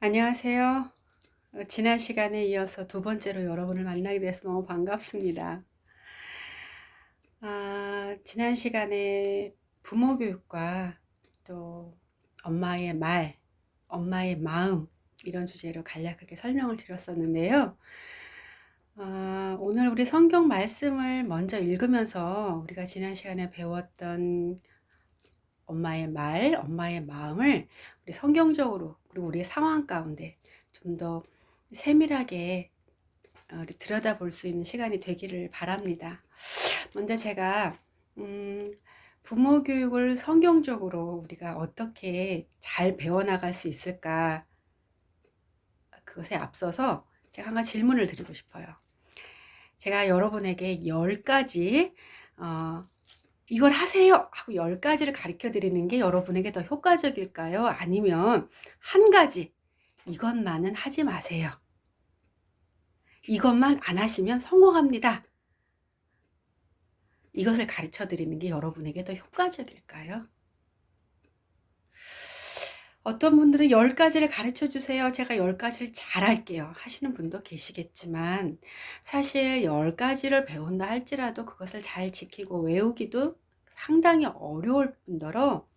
안녕하세요. 지난 시간에 이어서 두 번째로 여러분을 만나게 돼서 너무 반갑습니다. 지난 시간에 부모 교육과 또 엄마의 말, 엄마의 마음 이런 주제로 간략하게 설명을 드렸었는데요. 오늘 우리 성경 말씀을 먼저 읽으면서 우리가 지난 시간에 배웠던 엄마의 말, 엄마의 마음을 우리 성경적으로 그리고 우리의 상황 가운데 좀 더 세밀하게 우리 들여다볼 수 있는 시간이 되기를 바랍니다. 먼저 제가 부모 교육을 성경적으로 우리가 어떻게 잘 배워나갈 수 있을까, 그것에 앞서서 제가 한 가지 질문을 드리고 싶어요. 제가 여러분에게 10가지 이걸 하세요 하고 10가지를 가르쳐 드리는 게 여러분에게 더 효과적일까요? 아니면 한 가지, 이것만은 하지 마세요, 이것만 안 하시면 성공합니다, 이것을 가르쳐 드리는 게 여러분에게 더 효과적일까요? 어떤 분들은 10가지를 가르쳐 주세요, 제가 10가지를 잘할게요 하시는 분도 계시겠지만, 사실 10가지를 배운다 할지라도 그것을 잘 지키고 외우기도 상당히 어려울 뿐더러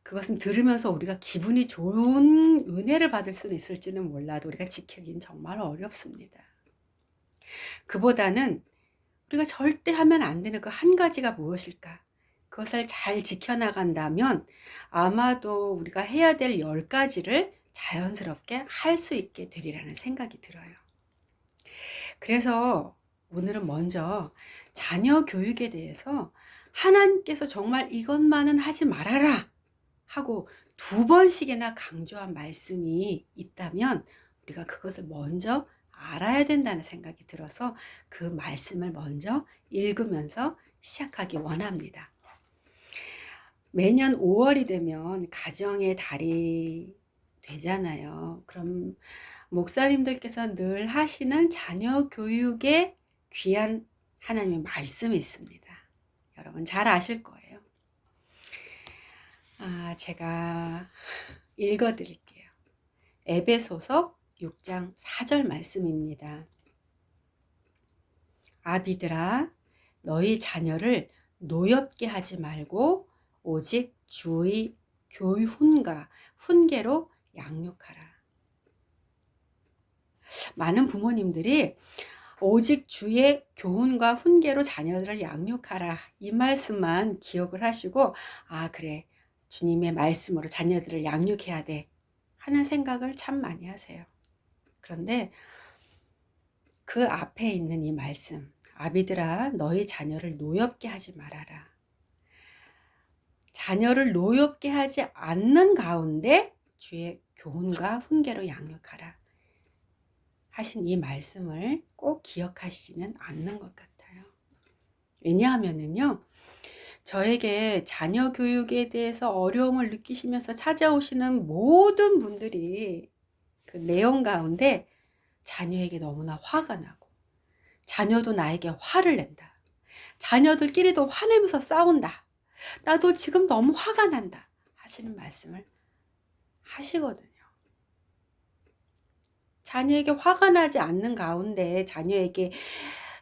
그것은 들으면서 우리가 기분이 좋은 은혜를 받을 수는 있을지는 몰라도 우리가 지키긴 정말 어렵습니다. 그보다는 우리가 절대 하면 안 되는 그 한 가지가 무엇일까? 그것을 잘 지켜나간다면 아마도 우리가 해야 될 10가지를 자연스럽게 할 수 있게 되리라는 생각이 들어요. 그래서 오늘은 먼저 자녀 교육에 대해서 하나님께서 정말 이것만은 하지 말아라 하고 2번씩이나 강조한 말씀이 있다면 우리가 그것을 먼저 알아야 된다는 생각이 들어서 그 말씀을 먼저 읽으면서 시작하기 원합니다. 매년 5월이 되면 가정의 달이 되잖아요. 그럼 목사님들께서 늘 하시는 자녀 교육에 귀한 하나님의 말씀이 있습니다. 여러분 잘 아실 거예요. 제가 읽어 드릴게요. 에베소서 6장 4절 말씀입니다. 아비들아, 너희 자녀를 노엽게 하지 말고 오직 주의 교훈과 훈계로 양육하라. 많은 부모님들이 오직 주의 교훈과 훈계로 자녀들을 양육하라, 이 말씀만 기억을 하시고 그래, 주님의 말씀으로 자녀들을 양육해야 돼 하는 생각을 참 많이 하세요. 그런데 그 앞에 있는 이 말씀, 아비들아 너희 자녀를 노엽게 하지 말아라. 자녀를 노엽게 하지 않는 가운데 주의 교훈과 훈계로 양육하라 하신 이 말씀을 꼭 기억하시지는 않는 것 같아요. 왜냐하면은요, 저에게 자녀 교육에 대해서 어려움을 느끼시면서 찾아오시는 모든 분들이 그 내용 가운데 자녀에게 너무나 화가 나고, 자녀도 나에게 화를 낸다, 자녀들끼리도 화내면서 싸운다, 나도 지금 너무 화가 난다 하시는 말씀을 하시거든요. 자녀에게 화가 나지 않는 가운데 자녀에게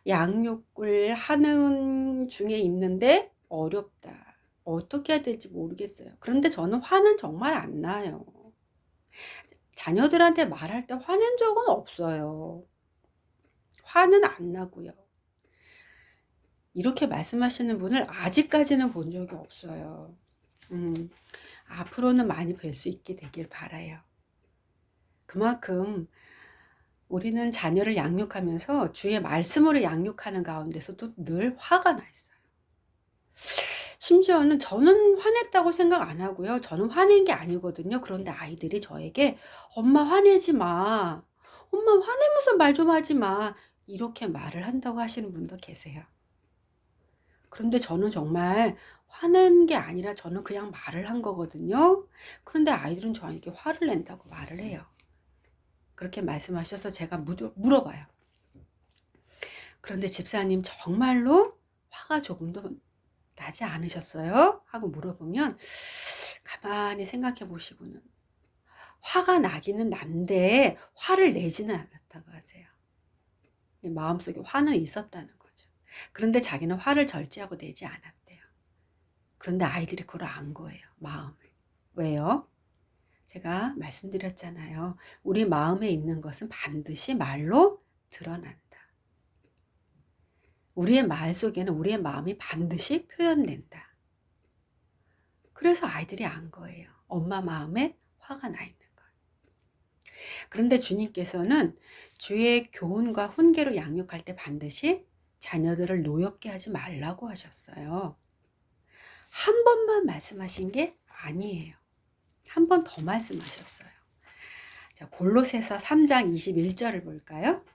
양육을 하는 중에 있는데 어렵다, 어떻게 해야 될지 모르겠어요. 그런데 저는 화는 정말 안 나요. 자녀들한테 말할 때 화낸 적은 없어요. 화는 안 나고요. 이렇게 말씀하시는 분을 아직까지는 본 적이 없어요. 앞으로는 많이 뵐 수 있게 되길 바라요. 그만큼 우리는 자녀를 양육하면서 주의 말씀으로 양육하는 가운데서도 늘 화가 나 있어요. 심지어는 저는 화냈다고 생각 안 하고요. 저는 화낸 게 아니거든요. 그런데 아이들이 저에게 "엄마 화내지 마. 엄마 화내면서 말 좀 하지 마." 이렇게 말을 한다고 하시는 분도 계세요. 그런데 저는 정말 화낸 게 아니라 저는 그냥 말을 한 거거든요. 그런데 아이들은 저에게 화를 낸다고 말을 해요. 그렇게 말씀하셔서 제가 물어봐요. "그런데 집사님 정말로 화가 조금도 나지 않으셨어요?" 하고 물어보면 가만히 생각해 보시고는 화가 나기는 난데 화를 내지는 않았다고 하세요. 마음속에 화는 있었다는 거죠. 그런데 자기는 화를 절제하고 내지 않았대요. 그런데 아이들이 그걸 안 거예요, 마음을. 왜요? 제가 말씀드렸잖아요. 우리 마음에 있는 것은 반드시 말로 드러난다. 우리의 말 속에는 우리의 마음이 반드시 표현된다. 그래서 아이들이 안 거예요. 엄마 마음에 화가 나 있는 걸. 그런데 주님께서는 주의 교훈과 훈계로 양육할 때 반드시 자녀들을 노엽게 하지 말라고 하셨어요. 한 번만 말씀하신 게 아니에요. 한 번 더 말씀하셨어요. 자, 골로새서 3장 21절을 볼까요?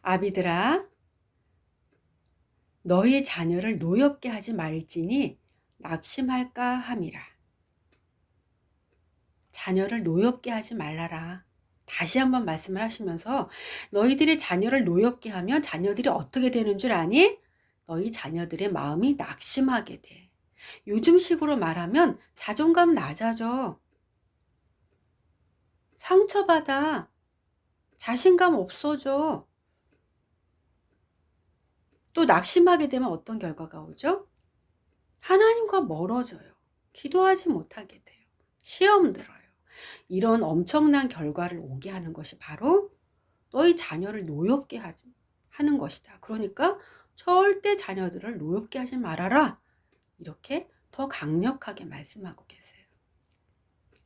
아비들아, 너희 자녀를 노엽게 하지 말지니 낙심할까 함이라. 자녀를 노엽게 하지 말라라. 다시 한번 말씀을 하시면서 너희들이 자녀를 노엽게 하면 자녀들이 어떻게 되는 줄 아니? 너희 자녀들의 마음이 낙심하게 돼. 요즘식으로 말하면 자존감 낮아져. 상처받아. 자신감 없어져. 또 낙심하게 되면 어떤 결과가 오죠? 하나님과 멀어져요. 기도하지 못하게 돼요. 시험 들어요. 이런 엄청난 결과를 오게 하는 것이 바로 너희 자녀를 노엽게 하는 것이다. 그러니까 절대 자녀들을 노엽게 하지 말아라. 이렇게 더 강력하게 말씀하고 계세요.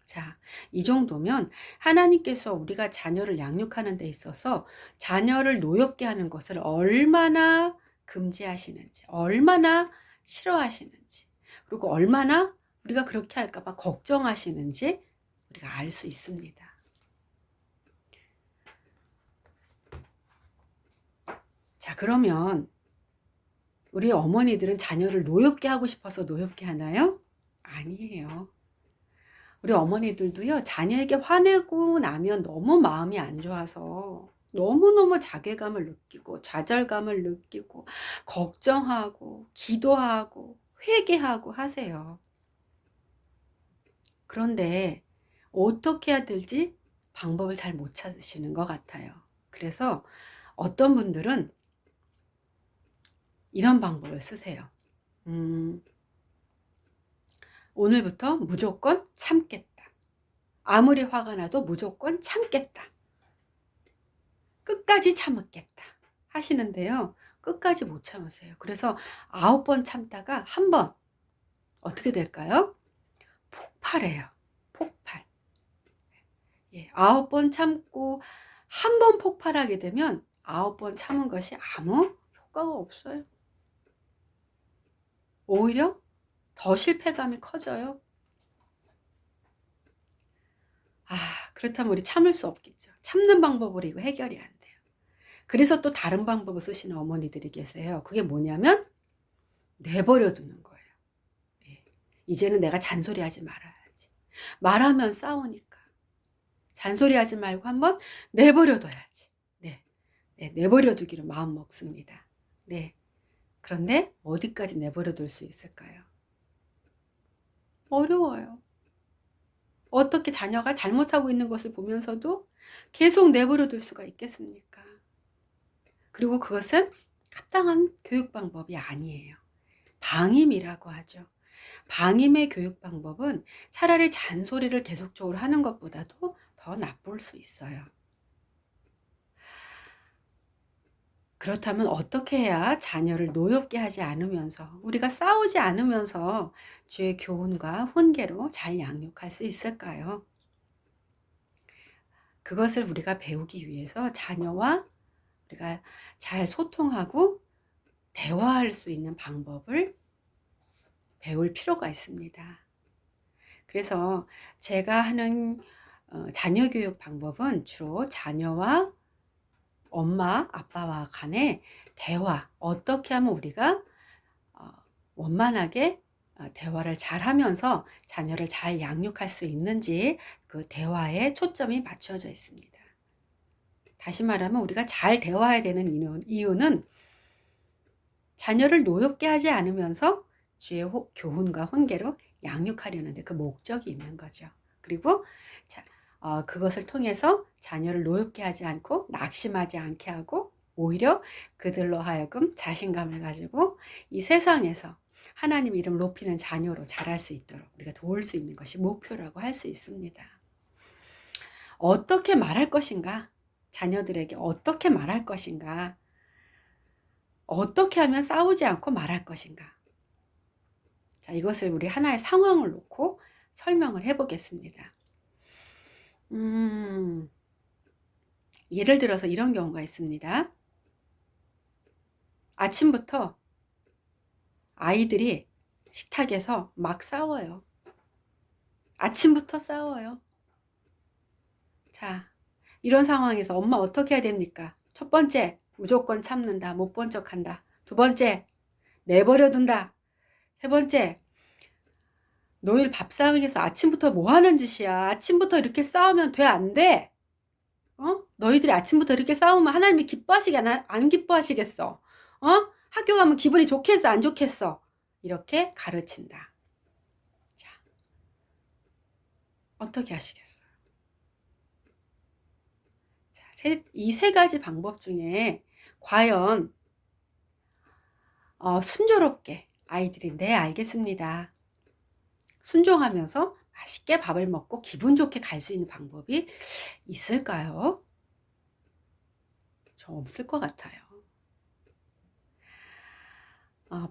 자, 이 정도면 하나님께서 우리가 자녀를 양육하는 데 있어서 자녀를 노엽게 하는 것을 얼마나 금지하시는지, 얼마나 싫어하시는지, 그리고 얼마나 우리가 그렇게 할까 봐 걱정하시는지 우리가 알 수 있습니다. 자, 그러면 우리 어머니들은 자녀를 노엽게 하고 싶어서 노엽게 하나요? 아니에요. 우리 어머니들도요, 자녀에게 화내고 나면 너무 마음이 안 좋아서 너무너무 자괴감을 느끼고 좌절감을 느끼고 걱정하고 기도하고 회개하고 하세요. 그런데 어떻게 해야 될지 방법을 잘 못 찾으시는 것 같아요. 그래서 어떤 분들은 이런 방법을 쓰세요. 오늘부터 무조건 참겠다. 아무리 화가 나도 무조건 참겠다. 끝까지 참겠다. 하시는데요. 끝까지 못 참으세요. 그래서 9번 참다가 한 번 어떻게 될까요? 폭발해요. 폭발. 예, 9번 참고 한 번 폭발하게 되면 9번 참은 것이 아무 효과가 없어요. 오히려 더 실패감이 커져요. 그렇다면 우리 참을 수 없겠죠. 참는 방법으로 이거 해결이 안 돼요. 그래서 또 다른 방법을 쓰시는 어머니들이 계세요. 그게 뭐냐면 내버려 두는 거예요. 예. 이제는 내가 잔소리하지 말아야지. 말하면 싸우니까. 잔소리하지 말고 한번 내버려 둬야지. 네. 네, 내버려 두기로 마음 먹습니다. 네. 그런데 어디까지 내버려 둘 수 있을까요? 어려워요. 어떻게 자녀가 잘못하고 있는 것을 보면서도 계속 내버려 둘 수가 있겠습니까? 그리고 그것은 합당한 교육 방법이 아니에요. 방임이라고 하죠. 방임의 교육 방법은 차라리 잔소리를 계속적으로 하는 것보다도 더 나쁠 수 있어요. 그렇다면 어떻게 해야 자녀를 노엽게 하지 않으면서 우리가 싸우지 않으면서 주의 교훈과 훈계로 잘 양육할 수 있을까요? 그것을 우리가 배우기 위해서 자녀와 우리가 잘 소통하고 대화할 수 있는 방법을 배울 필요가 있습니다. 그래서 제가 하는 자녀 교육 방법은 주로 자녀와 엄마, 아빠와 간의 대화, 어떻게 하면 우리가 원만하게 대화를 잘 하면서 자녀를 잘 양육할 수 있는지 그 대화에 초점이 맞춰져 있습니다. 다시 말하면 우리가 잘 대화해야 되는 이유는 자녀를 노엽게 하지 않으면서 주의 교훈과 훈계로 양육하려는데 그 목적이 있는 거죠. 그리고 그것을 통해서 자녀를 노엽게 하지 않고 낙심하지 않게 하고 오히려 그들로 하여금 자신감을 가지고 이 세상에서 하나님 이름을 높이는 자녀로 자랄 수 있도록 우리가 도울 수 있는 것이 목표라고 할 수 있습니다. 어떻게 말할 것인가? 자녀들에게 어떻게 말할 것인가? 어떻게 하면 싸우지 않고 말할 것인가? 자, 이것을 우리 하나의 상황을 놓고 설명을 해보겠습니다. 예를 들어서 이런 경우가 있습니다. 아침부터 아이들이 식탁에서 막 싸워요. 아침부터 싸워요. 자, 이런 상황에서 엄마 어떻게 해야 됩니까? 첫 번째, 무조건 참는다. 못 본 척한다. 두 번째, 내버려 둔다. 세 번째, 너희 밥상에서 아침부터 뭐 하는 짓이야? 아침부터 이렇게 싸우면 돼, 안 돼? 너희들이 아침부터 이렇게 싸우면 하나님이 기뻐하시겠나? 안 기뻐하시겠어? 학교 가면 기분이 좋겠어? 안 좋겠어? 이렇게 가르친다. 자, 어떻게 하시겠어요? 자, 이 세 가지 방법 중에 과연 순조롭게 아이들이 네, 알겠습니다. 순종하면서 맛있게 밥을 먹고 기분 좋게 갈 수 있는 방법이 있을까요? 저 없을 것 같아요.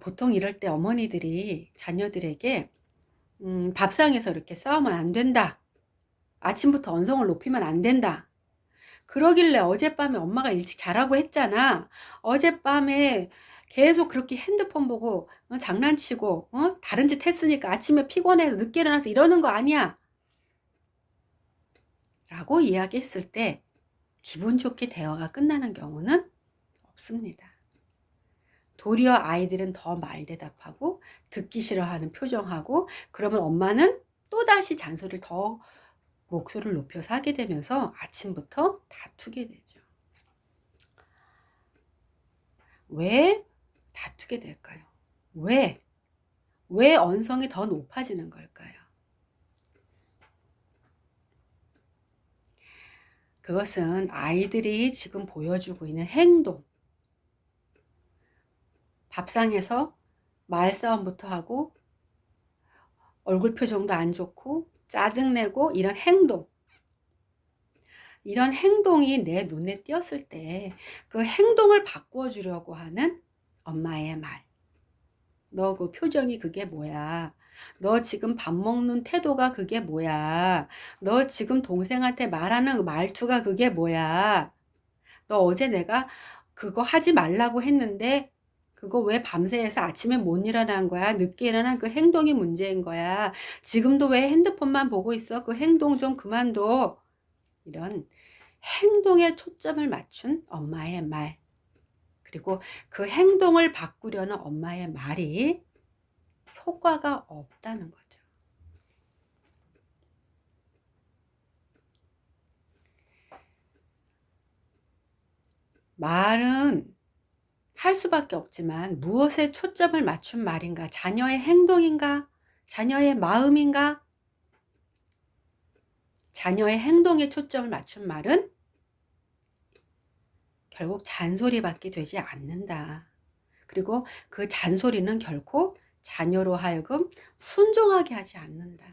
보통 이럴 때 어머니들이 자녀들에게 밥상에서 이렇게 싸우면 안 된다. 아침부터 언성을 높이면 안 된다. 그러길래 어젯밤에 엄마가 일찍 자라고 했잖아. 어젯밤에 계속 그렇게 핸드폰 보고 장난치고 다른 짓 했으니까 아침에 피곤해서 늦게 일어나서 이러는 거 아니야. 라고 이야기했을 때 기분 좋게 대화가 끝나는 경우는 없습니다. 도리어 아이들은 더 말대답하고 듣기 싫어하는 표정하고 그러면 엄마는 또다시 잔소리를 더 목소리를 높여서 하게 되면서 아침부터 다투게 되죠. 왜 다투게 될까요? 왜 언성이 더 높아지는 걸까요? 그것은 아이들이 지금 보여주고 있는 행동, 밥상에서 말싸움부터 하고 얼굴 표정도 안 좋고 짜증내고 이런 행동이 내 눈에 띄었을 때 그 행동을 바꿔주려고 하는 엄마의 말. 너 그 표정이 그게 뭐야? 너 지금 밥 먹는 태도가 그게 뭐야? 너 지금 동생한테 말하는 말투가 그게 뭐야? 너 어제 내가 그거 하지 말라고 했는데 그거 왜 밤새 해서 아침에 못 일어난 거야? 늦게 일어난 그 행동이 문제인 거야. 지금도 왜 핸드폰만 보고 있어? 그 행동 좀 그만둬. 이런 행동에 초점을 맞춘 엄마의 말. 그리고 그 행동을 바꾸려는 엄마의 말이 효과가 없다는 거죠. 말은 할 수밖에 없지만 무엇에 초점을 맞춘 말인가? 자녀의 행동인가? 자녀의 마음인가? 자녀의 행동에 초점을 맞춘 말은 결국 잔소리밖에 되지 않는다. 그리고 그 잔소리는 결코 자녀로 하여금 순종하게 하지 않는다.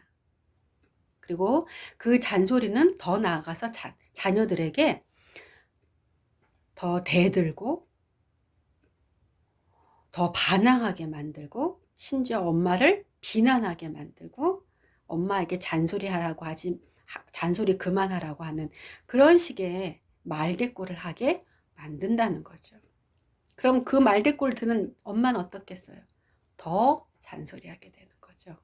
그리고 그 잔소리는 더 나아가서 자녀들에게 더 대들고 더 반항하게 만들고 심지어 엄마를 비난하게 만들고 엄마에게 잔소리 그만하라고 하는 그런 식의 말대꾸를 하게 만든다는 거죠. 그럼 그 말대꾸를 듣는 엄마는 어떻겠어요? 더 잔소리하게 되는 거죠.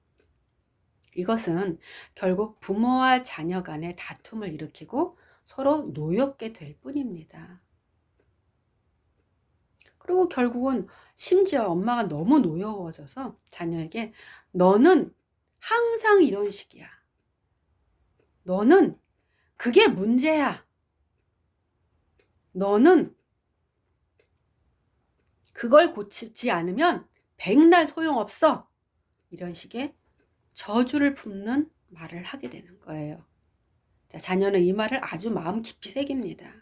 이것은 결국 부모와 자녀 간의 다툼을 일으키고 서로 노엽게 될 뿐입니다. 그리고 결국은 심지어 엄마가 너무 노여워져서 자녀에게 너는 항상 이런 식이야. 너는 그게 문제야. 너는 그걸 고치지 않으면 백날 소용없어. 이런 식의 저주를 품는 말을 하게 되는 거예요. 자, 자녀는 이 말을 아주 마음 깊이 새깁니다.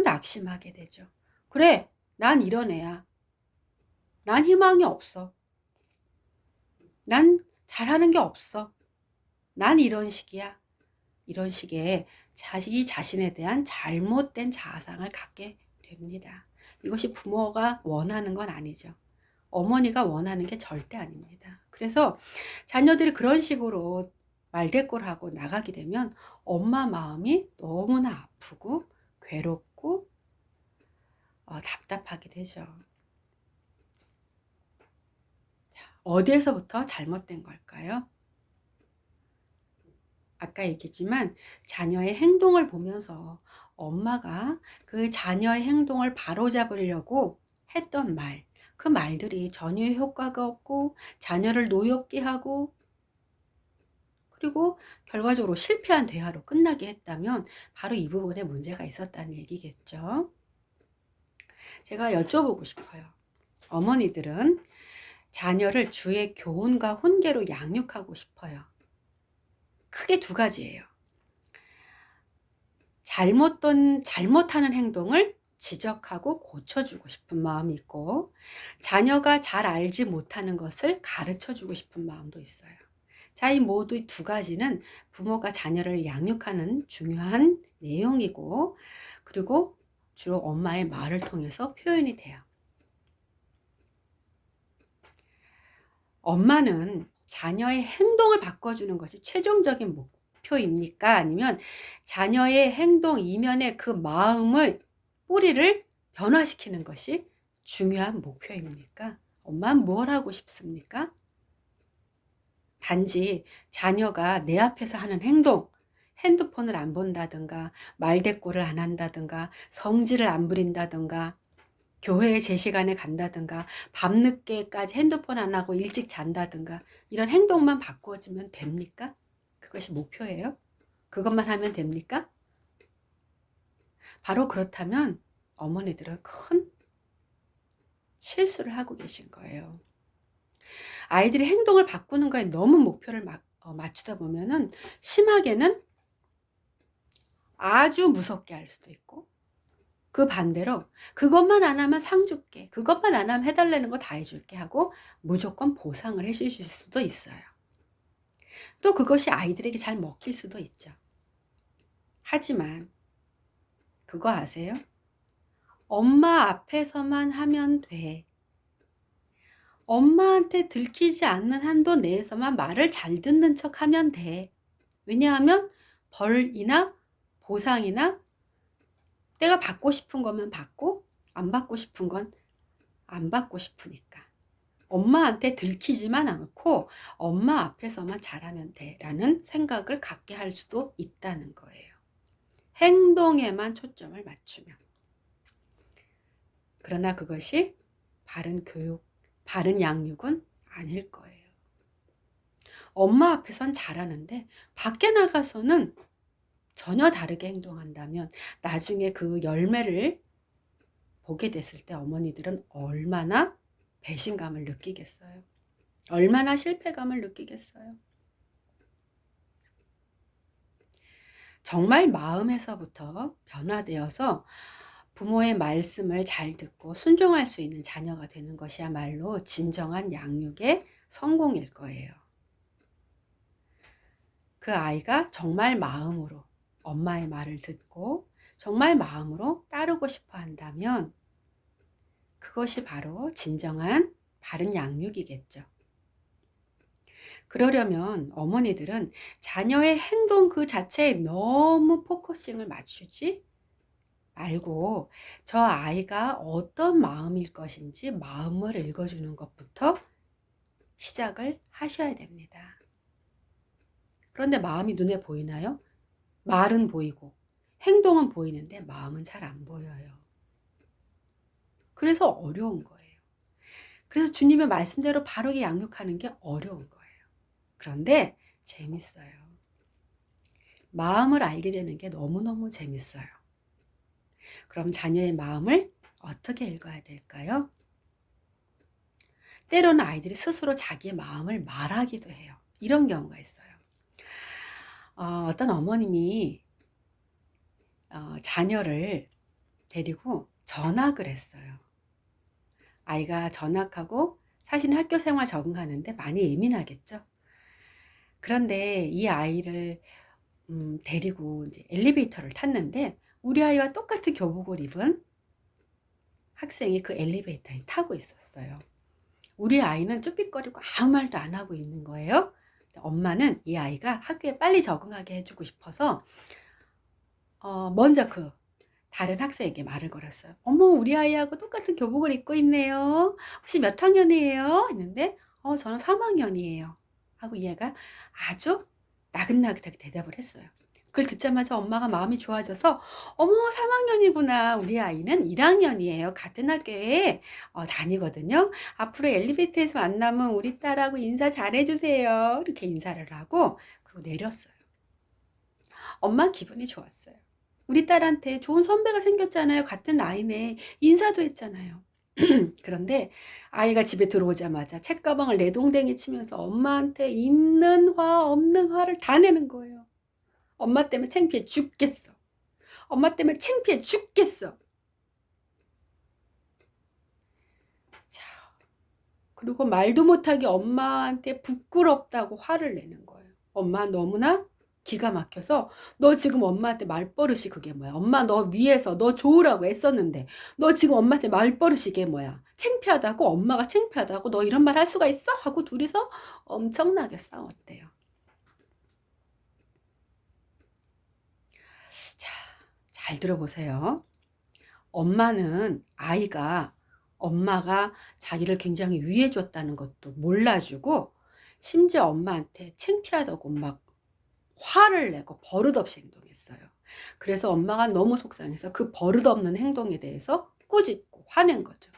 낙심하게 되죠. 그래, 난 이런 애야. 난 희망이 없어. 난 잘하는 게 없어. 난 이런 식이야. 이런 식의 자기 자신에 대한 잘못된 자아상을 갖게 됩니다. 이것이 부모가 원하는 건 아니죠. 어머니가 원하는 게 절대 아닙니다. 그래서 자녀들이 그런 식으로 말대꾸를 나가게 되면 엄마 마음이 너무나 아프고 괴롭고 답답하게 되죠. 어디에서부터 잘못된 걸까요? 아까 얘기했지만 자녀의 행동을 보면서 엄마가 그 자녀의 행동을 바로잡으려고 했던 말, 그 말들이 전혀 효과가 없고 자녀를 노엽게 하고 그리고 결과적으로 실패한 대화로 끝나게 했다면 바로 이 부분에 문제가 있었다는 얘기겠죠. 제가 여쭤보고 싶어요. 어머니들은 자녀를 주의 교훈과 훈계로 양육하고 싶어요. 크게 두 가지예요. 잘못하는 행동을 지적하고 고쳐주고 싶은 마음이 있고, 자녀가 잘 알지 못하는 것을 가르쳐주고 싶은 마음도 있어요. 자, 이 모두 두 가지는 부모가 자녀를 양육하는 중요한 내용이고, 그리고 주로 엄마의 말을 통해서 표현이 돼요. 엄마는 자녀의 행동을 바꿔주는 것이 최종적인 목표입니까? 아니면 자녀의 행동 이면의 그 마음의 뿌리를 변화시키는 것이 중요한 목표입니까? 엄마는 뭘 하고 싶습니까? 단지 자녀가 내 앞에서 하는 행동, 핸드폰을 안 본다든가, 말대꾸를 안 한다든가, 성질을 안 부린다든가, 교회에 제 시간에 간다든가, 밤늦게까지 핸드폰 안 하고 일찍 잔다든가, 이런 행동만 바꿔주면 됩니까? 그것이 목표예요? 그것만 하면 됩니까? 바로 그렇다면 어머니들은 큰 실수를 하고 계신 거예요. 아이들이 행동을 바꾸는 거에 너무 목표를 맞추다 보면은 심하게는 아주 무섭게 할 수도 있고, 그 반대로 그것만 안 하면 상 줄게, 그것만 안 하면 해달라는 거 다 해줄게 하고 무조건 보상을 해주실 수도 있어요. 또 그것이 아이들에게 잘 먹힐 수도 있죠. 하지만 그거 아세요? 엄마 앞에서만 하면 돼. 엄마한테 들키지 않는 한도 내에서만 말을 잘 듣는 척 하면 돼. 왜냐하면 벌이나 보상이나 내가 받고 싶은 것만 받고 안 받고 싶은 건 안 받고 싶으니까. 엄마한테 들키지만 않고 엄마 앞에서만 잘하면 돼 라는 생각을 갖게 할 수도 있다는 거예요. 행동에만 초점을 맞추면. 그러나 그것이 바른 교육, 바른 양육은 아닐 거예요. 엄마 앞에선 잘하는데 밖에 나가서는 전혀 다르게 행동한다면 나중에 그 열매를 보게 됐을 때 어머니들은 얼마나 배신감을 느끼겠어요? 얼마나 실패감을 느끼겠어요? 정말 마음에서부터 변화되어서 부모의 말씀을 잘 듣고 순종할 수 있는 자녀가 되는 것이야말로 진정한 양육의 성공일 거예요. 그 아이가 정말 마음으로 엄마의 말을 듣고 정말 마음으로 따르고 싶어 한다면 그것이 바로 진정한 바른 양육이겠죠. 그러려면 어머니들은 자녀의 행동 그 자체에 너무 포커싱을 맞추지 말고 저 아이가 어떤 마음일 것인지 마음을 읽어주는 것부터 시작을 하셔야 됩니다. 그런데 마음이 눈에 보이나요? 말은 보이고 행동은 보이는데 마음은 잘 안 보여요. 그래서 어려운 거예요. 그래서 주님의 말씀대로 바르게 양육하는 게 어려운 거예요. 그런데 재밌어요. 마음을 알게 되는 게 너무너무 재밌어요. 그럼 자녀의 마음을 어떻게 읽어야 될까요? 때로는 아이들이 스스로 자기의 마음을 말하기도 해요. 이런 경우가 있어요. 어떤 어머님이 자녀를 데리고 전학을 했어요. 아이가 전학하고 사실은 학교 생활 적응하는데 많이 예민하겠죠. 그런데 이 아이를 데리고 이제 엘리베이터를 탔는데 우리 아이와 똑같은 교복을 입은 학생이 그 엘리베이터에 타고 있었어요. 우리 아이는 쭈삣거리고 아무 말도 안 하고 있는 거예요. 엄마는 이 아이가 학교에 빨리 적응하게 해주고 싶어서 먼저 그 다른 학생에게 말을 걸었어요. 어머, 우리 아이하고 똑같은 교복을 입고 있네요. 혹시 몇 학년이에요? 했는데 저는 3학년이에요. 하고 얘가 아주 나긋나긋하게 대답을 했어요. 그걸 듣자마자 엄마가 마음이 좋아져서 어머, 3학년이구나. 우리 아이는 1학년이에요. 같은 학교에 다니거든요. 앞으로 엘리베이터에서 만나면 우리 딸하고 인사 잘해주세요. 이렇게 인사를 하고 그리고 내렸어요. 엄마 기분이 좋았어요. 우리 딸한테 좋은 선배가 생겼잖아요. 같은 라인에 인사도 했잖아요. 그런데 아이가 집에 들어오자마자 책가방을 내동댕이 치면서 엄마한테 있는 화 없는 화를 다 내는 거예요. 엄마 때문에 창피해 죽겠어. 엄마 때문에 창피해 죽겠어. 자, 그리고 말도 못하게 엄마한테 부끄럽다고 화를 내는 거예요. 엄마 너무나 기가 막혀서 너 지금 엄마한테 말버릇이 그게 뭐야? 엄마 너 위해서 너 좋으라고 애썼는데 너 지금 엄마한테 말버릇이 이게 뭐야? 창피하다고? 엄마가 창피하다고? 너 이런 말 할 수가 있어? 하고 둘이서 엄청나게 싸웠대요. 자, 잘 들어보세요. 엄마는 아이가 엄마가 자기를 굉장히 위해줬다는 것도 몰라주고 심지어 엄마한테 창피하다고 막 화를 내고 버릇없이 행동했어요. 그래서 엄마가 너무 속상해서 그 버릇없는 행동에 대해서 꾸짖고 화낸 거죠.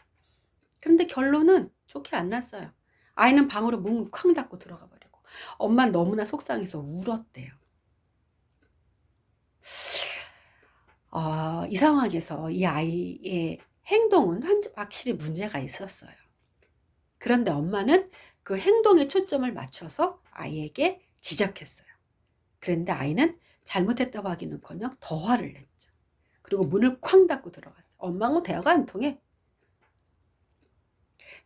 그런데 결론은 좋게 안 났어요. 아이는 방으로 문을 쾅 닫고 들어가 버리고 엄마는 너무나 속상해서 울었대요. 이 상황에서 이 아이의 행동은 확실히 문제가 있었어요. 그런데 엄마는 그 행동에 초점을 맞춰서 아이에게 지적했어요. 그런데 아이는 잘못했다고 하기는커녕 더 화를 냈죠. 그리고 문을 쾅 닫고 들어갔어요. 엄마하고 대화가 안 통해.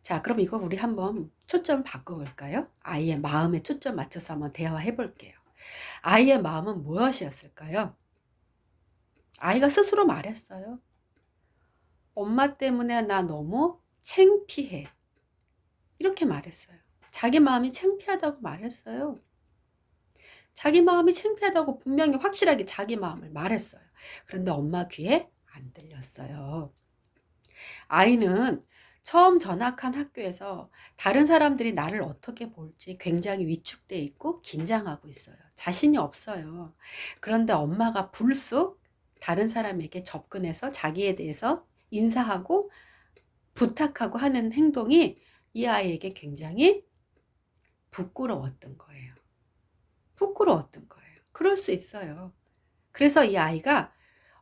자, 그럼 이거 우리 한번 초점 바꿔볼까요? 아이의 마음에 초점 맞춰서 한번 대화해 볼게요. 아이의 마음은 무엇이었을까요? 아이가 스스로 말했어요. 엄마 때문에 나 너무 창피해. 이렇게 말했어요. 자기 마음이 창피하다고 말했어요. 자기 마음이 창피하다고 분명히 확실하게 자기 마음을 말했어요. 그런데 엄마 귀에 안 들렸어요. 아이는 처음 전학한 학교에서 다른 사람들이 나를 어떻게 볼지 굉장히 위축돼 있고 긴장하고 있어요. 자신이 없어요. 그런데 엄마가 불쑥 다른 사람에게 접근해서 자기에 대해서 인사하고 부탁하고 하는 행동이 이 아이에게 굉장히 부끄러웠던 거예요. 부끄러웠던 거예요. 그럴 수 있어요. 그래서 이 아이가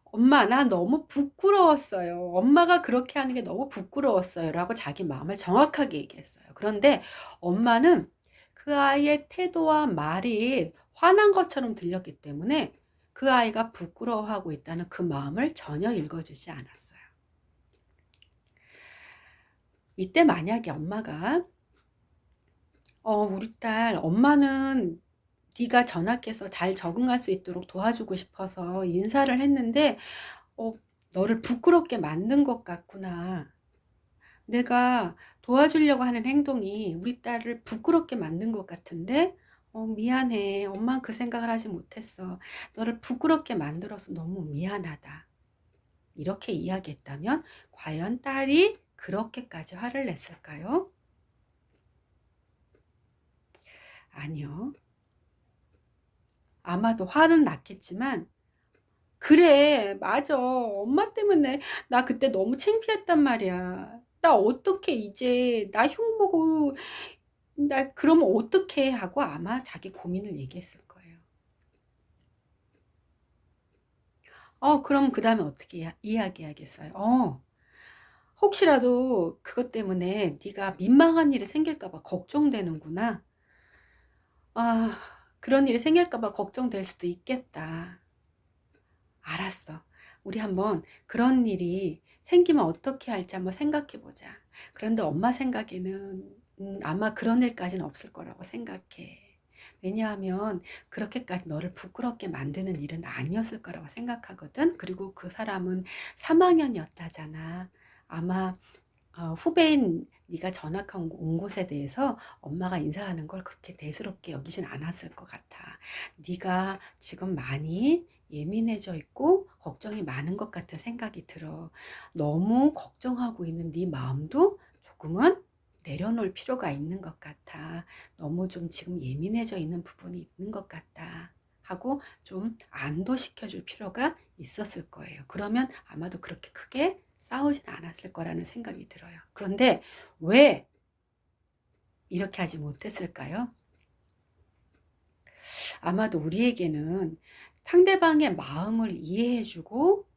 엄마 나 너무 부끄러웠어요. 엄마가 그렇게 하는 게 너무 부끄러웠어요. 라고 자기 마음을 정확하게 얘기했어요. 그런데 엄마는 그 아이의 태도와 말이 화난 것처럼 들렸기 때문에 그 아이가 부끄러워하고 있다는 그 마음을 전혀 읽어주지 않았어요. 이때 만약에 엄마가 우리 딸 엄마는 네가 전학해서 잘 적응할 수 있도록 도와주고 싶어서 인사를 했는데 너를 부끄럽게 만든 것 같구나. 내가 도와주려고 하는 행동이 우리 딸을 부끄럽게 만든 것 같은데 미안해. 엄마는 그 생각을 하지 못했어. 너를 부끄럽게 만들어서 너무 미안하다. 이렇게 이야기했다면 과연 딸이 그렇게까지 화를 냈을까요? 아니요. 아마도 화는 났겠지만 그래 맞아. 엄마 때문에 나 그때 너무 창피했단 말이야. 나 어떡해 이제. 나 흉보고 나 그러면 어떡해 하고 아마 자기 고민을 얘기했을 거예요. 그럼 그다음에 어떻게 이야기하겠어요? 혹시라도 그것 때문에 네가 민망한 일이 생길까 봐 걱정되는구나. 아, 그런 일이 생길까 봐 걱정될 수도 있겠다. 알았어. 우리 한번 그런 일이 생기면 어떻게 할지 한번 생각해 보자. 그런데 엄마 생각에는 아마 그런 일까지는 없을 거라고 생각해. 왜냐하면 그렇게까지 너를 부끄럽게 만드는 일은 아니었을 거라고 생각하거든. 그리고 그 사람은 3학년이었다잖아. 아마 후배인 네가 전학한 온 곳에 대해서 엄마가 인사하는 걸 그렇게 대수롭게 여기진 않았을 것 같아. 네가 지금 많이 예민해져 있고 걱정이 많은 것 같은 생각이 들어. 너무 걱정하고 있는 네 마음도 조금은 내려놓을 필요가 있는 것 같아. 너무 좀 지금 예민해져 있는 부분이 있는 것 같다. 하고 좀 안도시켜줄 필요가 있었을 거예요. 그러면 아마도 그렇게 크게 싸우진 않았을 거라는 생각이 들어요. 그런데 왜 이렇게 하지 못했을까요? 아마도 우리에게는 상대방의 마음을 이해해주고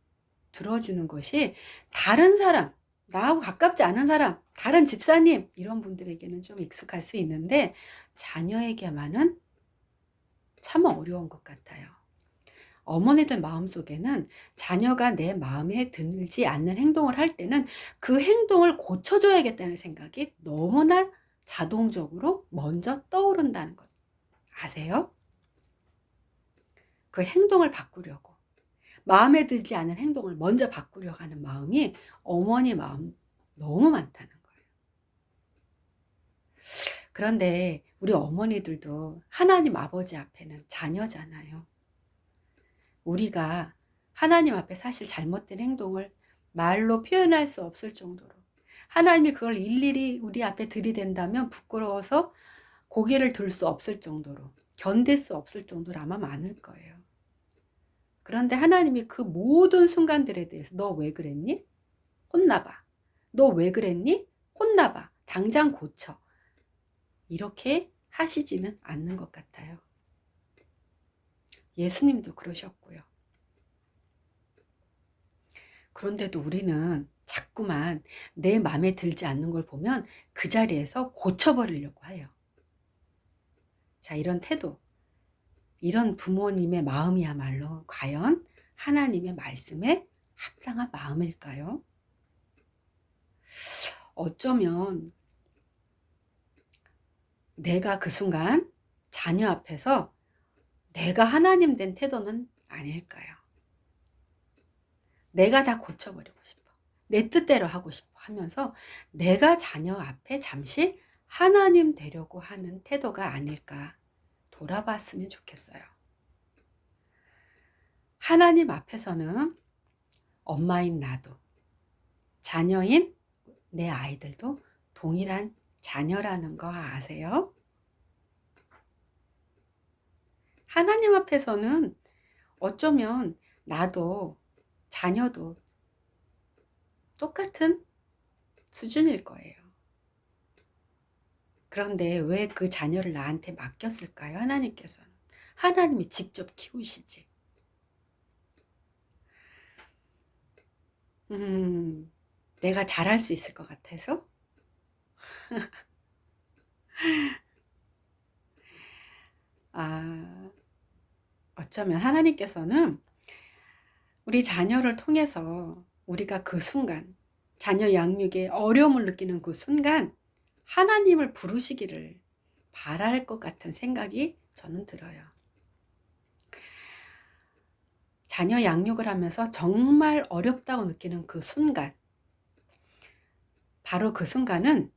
들어주는 것이 다른 사람, 나하고 가깝지 않은 사람, 다른 집사님 이런 분들에게는 좀 익숙할 수 있는데 자녀에게만은 참 어려운 것 같아요. 어머니들 마음속에는 자녀가 내 마음에 들지 않는 행동을 할 때는 그 행동을 고쳐줘야겠다는 생각이 너무나 자동적으로 먼저 떠오른다는 것 아세요? 그 행동을 바꾸려고 마음에 들지 않은 행동을 먼저 바꾸려고 하는 마음이 어머니 마음 너무 많다는 거예요. 그런데 우리 어머니들도 하나님 아버지 앞에는 자녀잖아요. 우리가 하나님 앞에 사실 잘못된 행동을 말로 표현할 수 없을 정도로 하나님이 그걸 일일이 우리 앞에 들이댄다면 부끄러워서 고개를 들 수 없을 정도로 견딜 수 없을 정도로 아마 많을 거예요. 그런데 하나님이 그 모든 순간들에 대해서 너 왜 그랬니? 혼나봐. 너 왜 그랬니? 혼나봐. 당장 고쳐. 이렇게 하시지는 않는 것 같아요. 예수님도 그러셨고요. 그런데도 우리는 자꾸만 내 마음에 들지 않는 걸 보면 그 자리에서 고쳐버리려고 해요. 자, 이런 태도, 이런 부모님의 마음이야말로 과연 하나님의 말씀에 합당한 마음일까요? 어쩌면 내가 그 순간 자녀 앞에서 내가 하나님 된 태도는 아닐까요? 내가 다 고쳐버리고 싶어. 내 뜻대로 하고 싶어 하면서 내가 자녀 앞에 잠시 하나님 되려고 하는 태도가 아닐까 돌아봤으면 좋겠어요. 하나님 앞에서는 엄마인 나도, 자녀인 내 아이들도 동일한 자녀라는 거 아세요? 하나님 앞에서는 어쩌면 나도 자녀도 똑같은 수준일 거예요. 그런데 왜 그 자녀를 나한테 맡겼을까요? 하나님께서는. 하나님이 직접 키우시지. 내가 잘할 수 있을 것 같아서? 아, 어쩌면 하나님께서는 우리 자녀를 통해서 우리가 그 순간, 자녀 양육에 어려움을 느끼는 그 순간 하나님을 부르시기를 바랄 것 같은 생각이 저는 들어요. 자녀 양육을 하면서 정말 어렵다고 느끼는 그 순간, 바로 그 순간은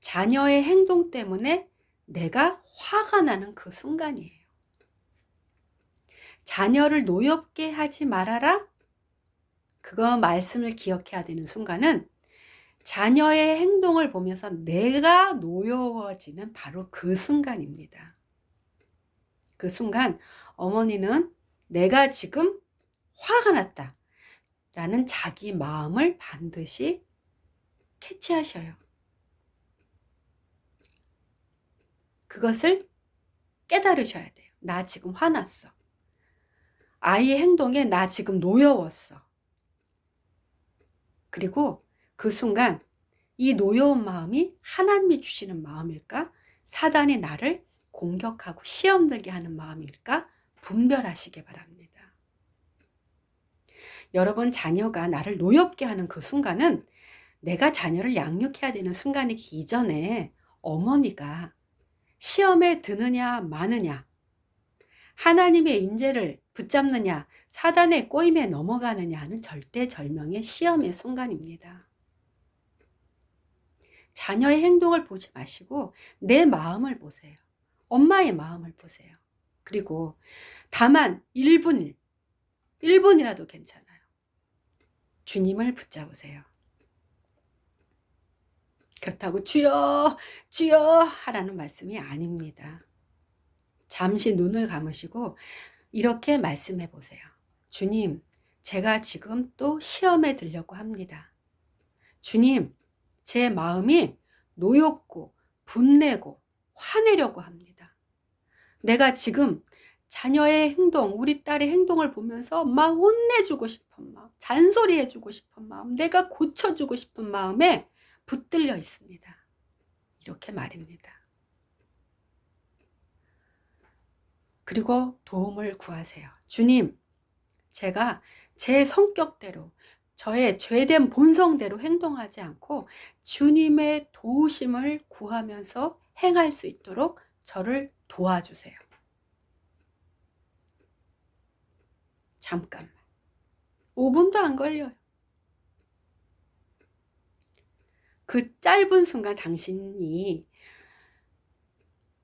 자녀의 행동 때문에 내가 화가 나는 그 순간이에요. 자녀를 노엽게 하지 말아라. 그거 말씀을 기억해야 되는 순간은 자녀의 행동을 보면서 내가 노여워지는 바로 그 순간입니다. 그 순간 어머니는 내가 지금 화가 났다 라는 자기 마음을 반드시 캐치하셔요. 그것을 깨달으셔야 돼요. 나 지금 화났어. 아이의 행동에 나 지금 노여웠어. 그리고 그 순간 이 노여운 마음이 하나님이 주시는 마음일까? 사단이 나를 공격하고 시험 들게 하는 마음일까? 분별하시기 바랍니다. 여러분, 자녀가 나를 노엽게 하는 그 순간은 내가 자녀를 양육해야 되는 순간이기 이전에 어머니가 시험에 드느냐 마느냐, 하나님의 임재를 붙잡느냐, 사단의 꼬임에 넘어가느냐 하는 절대절명의 시험의 순간입니다. 자녀의 행동을 보지 마시고 내 마음을 보세요. 엄마의 마음을 보세요. 그리고 다만 1분이라도 괜찮아요. 주님을 붙잡으세요. 그렇다고 주여 주여 하라는 말씀이 아닙니다. 잠시 눈을 감으시고 이렇게 말씀해 보세요. 주님, 제가 지금 또 시험에 들려고 합니다. 주님, 제 마음이 노엽고 분내고 화내려고 합니다. 내가 지금 자녀의 행동, 우리 딸의 행동을 보면서 막 혼내주고 싶은 마음, 잔소리해주고 싶은 마음, 내가 고쳐주고 싶은 마음에 붙들려 있습니다. 이렇게 말입니다. 그리고 도움을 구하세요. 주님, 제가 제 성격대로, 저의 죄된 본성대로 행동하지 않고 주님의 도우심을 구하면서 행할 수 있도록 저를 도와주세요. 잠깐만. 5분도 안 걸려요. 그 짧은 순간 당신이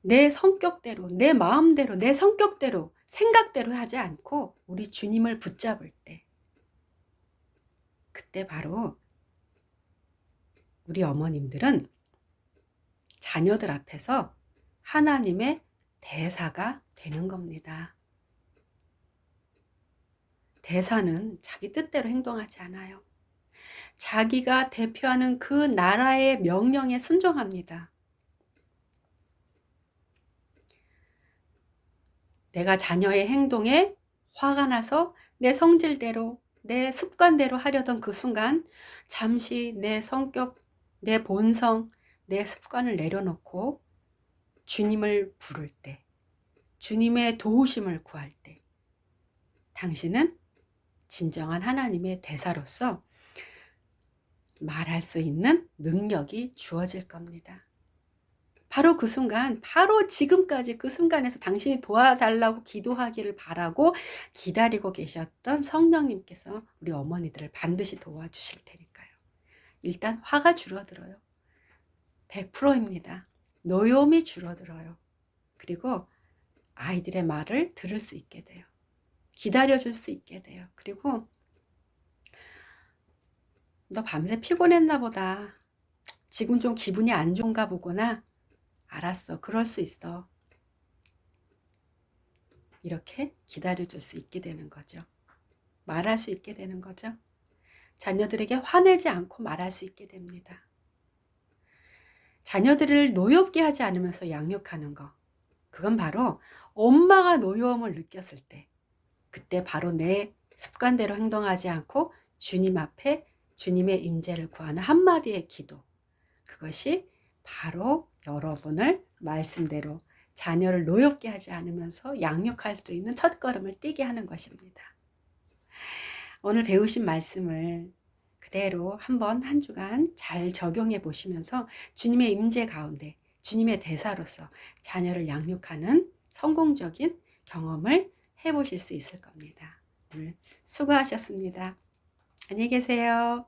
내 성격대로, 내 마음대로, 내 성격대로, 생각대로 하지 않고 우리 주님을 붙잡을 때, 그때 바로 우리 어머님들은 자녀들 앞에서 하나님의 대사가 되는 겁니다. 대사는 자기 뜻대로 행동하지 않아요. 자기가 대표하는 그 나라의 명령에 순종합니다. 내가 자녀의 행동에 화가 나서 내 성질대로, 내 습관대로 하려던 그 순간 잠시 내 성격, 내 본성, 내 습관을 내려놓고 주님을 부를 때, 주님의 도우심을 구할 때 당신은 진정한 하나님의 대사로서 말할 수 있는 능력이 주어질 겁니다. 바로 그 순간, 바로 지금까지 그 순간에서 당신이 도와달라고 기도하기를 바라고 기다리고 계셨던 성령님께서 우리 어머니들을 반드시 도와주실 테니까요. 일단 화가 줄어들어요. 100%입니다. 노여움이 줄어들어요. 그리고 아이들의 말을 들을 수 있게 돼요. 기다려줄 수 있게 돼요. 그리고 너 밤새 피곤했나 보다. 지금 좀 기분이 안 좋은가 보구나. 알았어. 그럴 수 있어. 이렇게 기다려줄 수 있게 되는 거죠. 말할 수 있게 되는 거죠. 자녀들에게 화내지 않고 말할 수 있게 됩니다. 자녀들을 노엽게 하지 않으면서 양육하는 거. 그건 바로 엄마가 노여움을 느꼈을 때, 그때 바로 내 습관대로 행동하지 않고 주님 앞에 주님의 임재를 구하는 한마디의 기도. 그것이 바로 여러분을 말씀대로 자녀를 노엽게 하지 않으면서 양육할 수 있는 첫걸음을 띄게 하는 것입니다. 오늘 배우신 말씀을 그대로 한번 한 주간 잘 적용해 보시면서 주님의 임재 가운데 주님의 대사로서 자녀를 양육하는 성공적인 경험을 해보실 수 있을 겁니다. 오늘 수고하셨습니다. 안녕히 계세요.